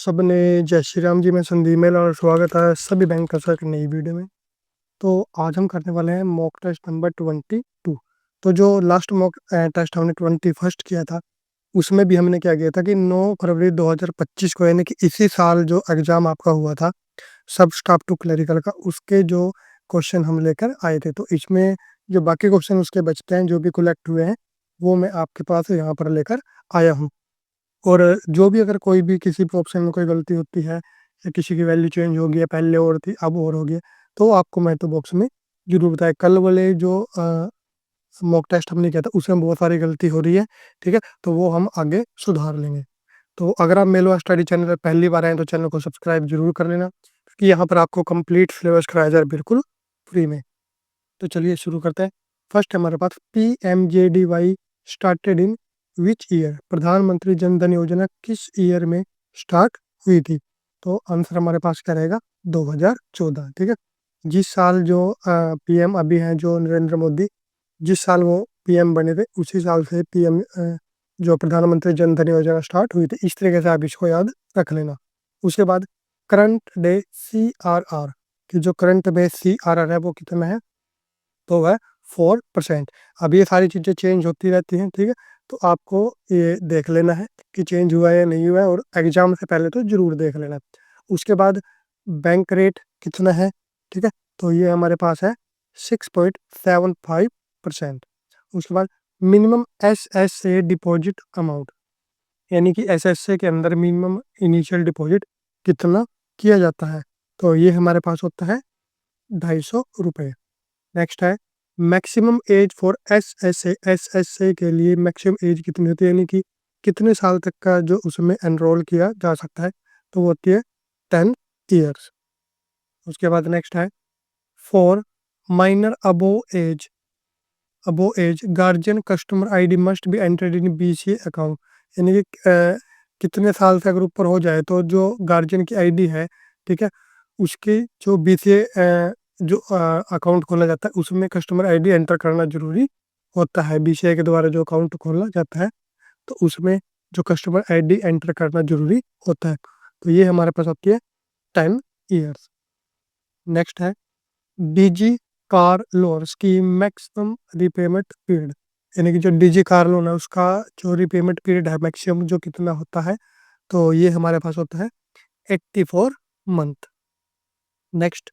सबने जय श्री राम जी। मैं संदीप मेल और स्वागत है सभी बैंक का एक नई वीडियो में। तो आज हम करने वाले हैं मॉक टेस्ट नंबर 22। तो जो लास्ट मॉक टेस्ट हमने 21 किया था, उसमें भी हमने क्या किया था कि 9 फरवरी 2025 को, यानी कि इसी साल जो एग्ज़ाम आपका हुआ था सब स्टाफ टू क्लरिकल का, उसके जो क्वेश्चन हम लेकर आए थे। तो इसमें जो बाकी क्वेश्चन उसके बचते हैं, जो भी कलेक्ट हुए हैं, वो मैं आपके पास यहाँ पर लेकर आया हूँ। और जो भी अगर कोई भी किसी भी ऑप्शन में कोई गलती होती है या किसी की वैल्यू चेंज हो गई है, पहले और थी अब और हो गई है, तो आपको मैं तो बॉक्स में जरूर बताए। कल वाले जो मॉक टेस्ट हमने किया था उसमें बहुत सारी गलती हो रही है, ठीक है, तो वो हम आगे सुधार लेंगे। तो अगर आप मेलवा स्टडी चैनल पर पहली बार आए तो चैनल को सब्सक्राइब जरूर कर लेना, क्योंकि यहाँ पर आपको कंप्लीट सिलेबस कराया जाए बिल्कुल फ्री में। तो चलिए शुरू करते हैं। फर्स्ट हमारे पास PMJDY started in which year? प्रधानमंत्री जन धन योजना किस ईयर में स्टार्ट हुई थी? तो आंसर हमारे पास क्या रहेगा? 2014। ठीक है, जिस साल जो PM अभी हैं जो नरेंद्र मोदी, जिस साल वो PM बने थे उसी साल से PM जो प्रधानमंत्री जन धन योजना स्टार्ट हुई थी। इस तरीके से आप इसको याद रख लेना। उसके बाद करंट डे CRR की जो करंट डे CRR है वो कितना है? तो वह 4%। अब ये सारी चीज़ें चेंज होती रहती हैं, ठीक है, तो आपको ये देख लेना है कि चेंज हुआ है या नहीं हुआ है, और एग्जाम से पहले तो जरूर देख लेना। उसके बाद बैंक रेट कितना है? ठीक है, तो ये हमारे पास है 6.75%। उसके बाद मिनिमम SSA डिपॉजिट अमाउंट, यानी कि SSA के अंदर मिनिमम इनिशियल डिपॉजिट कितना किया जाता है? तो ये हमारे पास होता है 250 रुपये। नेक्स्ट है मैक्सिमम एज फॉर SSA के लिए मैक्सिमम एज कितनी होती है, यानी कि कितने साल तक का जो उसमें एनरोल किया जा सकता है? तो वो होती है 10 ईयर्स। उसके बाद नेक्स्ट है for minor above age guardian customer ID must be entered in BCA account, यानी कि कितने साल से अगर ऊपर हो जाए तो जो गार्जियन की ID है, ठीक है, उसकी जो BCA जो अकाउंट खोला जाता है उसमें कस्टमर ID एंटर करना जरूरी होता है। BCA के द्वारा जो अकाउंट खोला जाता है तो उसमें जो कस्टमर ID एंटर करना जरूरी होता है। तो ये हमारे पास होती है 10 ईयर्स। नेक्स्ट है डिजी कार लोन की मैक्सिमम रिपेमेंट पीरियड, यानी कि जो डिजी कार लोन है उसका जो रिपेमेंट पीरियड है मैक्सिमम जो कितना होता है? तो ये हमारे पास होता है 84 month. Next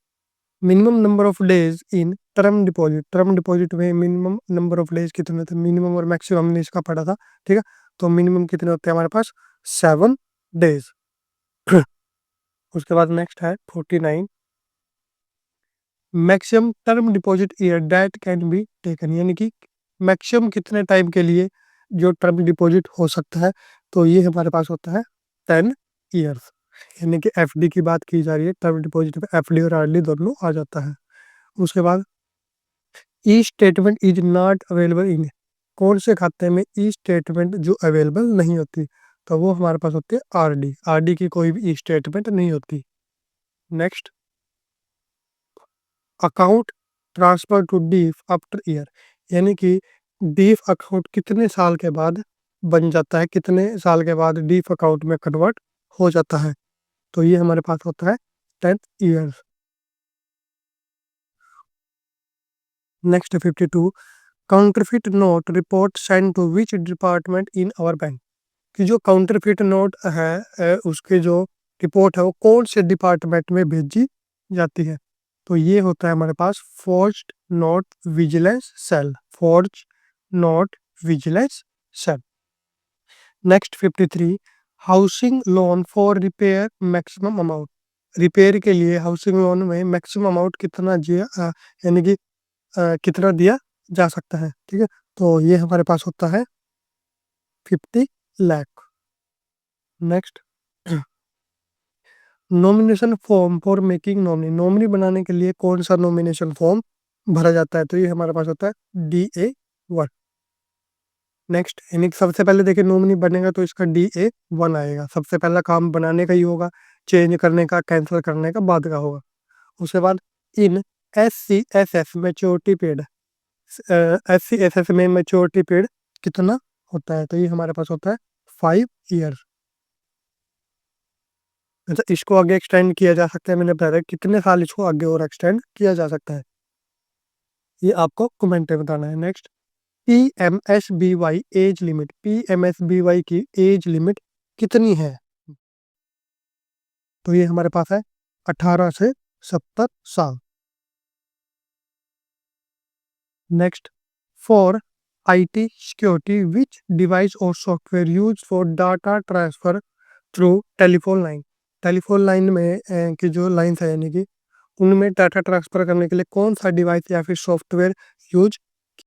minimum number of days in term deposit, term deposit में मिनिमम नंबर ऑफ डेज कितने होते हैं? मिनिमम और मैक्सिमम हमने इसका पढ़ा था, ठीक है, तो मिनिमम कितने होते हैं हमारे पास? 7 डेज। उसके बाद नेक्स्ट है 49 maximum term deposit year that can be taken, यानी कि मैक्सिमम कितने टाइम के लिए जो टर्म डिपॉजिट हो सकता है? तो ये हमारे पास होता है 10 ईयर्स, यानी कि FD की बात की जा रही है। टर्म डिपॉजिट में FD और RD दोनों आ जाता है। उसके बाद e statement is not available in, कौन से खाते में ई स्टेटमेंट जो अवेलेबल नहीं होती? तो वो हमारे पास होती है RD की कोई भी ई स्टेटमेंट नहीं होती। Next account transfer to DEAF after year, यानी कि डीफ अकाउंट कितने साल के बाद बन जाता है, कितने साल के बाद डीफ अकाउंट में कन्वर्ट हो जाता है? तो ये हमारे पास होता है 10 years. Next 52 counterfeit note report send to which department in our bank, कि जो काउंटरफिट नोट है उसके जो रिपोर्ट है वो कौन से डिपार्टमेंट में भेजी जाती है? तो ये होता है हमारे पास forged note vigilance cell, forge note vigilance cell. Next 53 housing loan for repair maximum amount, repair के लिए हाउसिंग लोन में मैक्सिमम अमाउंट कितना यानी कि कितना दिया जा सकता है? ठीक है, तो ये हमारे पास होता है 50 lakh. Next nomination form for making nominee, nominee बनाने के लिए कौन सा नॉमिनेशन फॉर्म भरा जाता है? तो ये हमारे पास होता है DA1। नेक्स्ट यानी कि सबसे पहले देखिए नॉमिनी बनेगा तो इसका DA1 आएगा। सबसे पहला काम बनाने का ही होगा, चेंज करने का कैंसिल करने का बाद का होगा। उसके बाद इन SCSS मेच्योरिटी पीरियड, SCSS में मेच्योरिटी पीरियड कितना होता है? तो ये हमारे पास होता है 5 ईयर्स। अच्छा, इसको आगे एक्सटेंड किया जा सकता है, मैंने बताया था कितने साल इसको आगे और एक्सटेंड किया जा सकता है, ये आपको कमेंट में बताना है। Next, PMSBY age limit, PMSBY की एज लिमिट कितनी है? तो ये हमारे पास है 18 से 70 साल। Next, for IT security which device और software use for data transfer through telephone line, telephone line में की जो लाइन्स है यानी कि उनमें डाटा ट्रांसफर करने के लिए कौन सा डिवाइस या फिर सॉफ्टवेयर यूज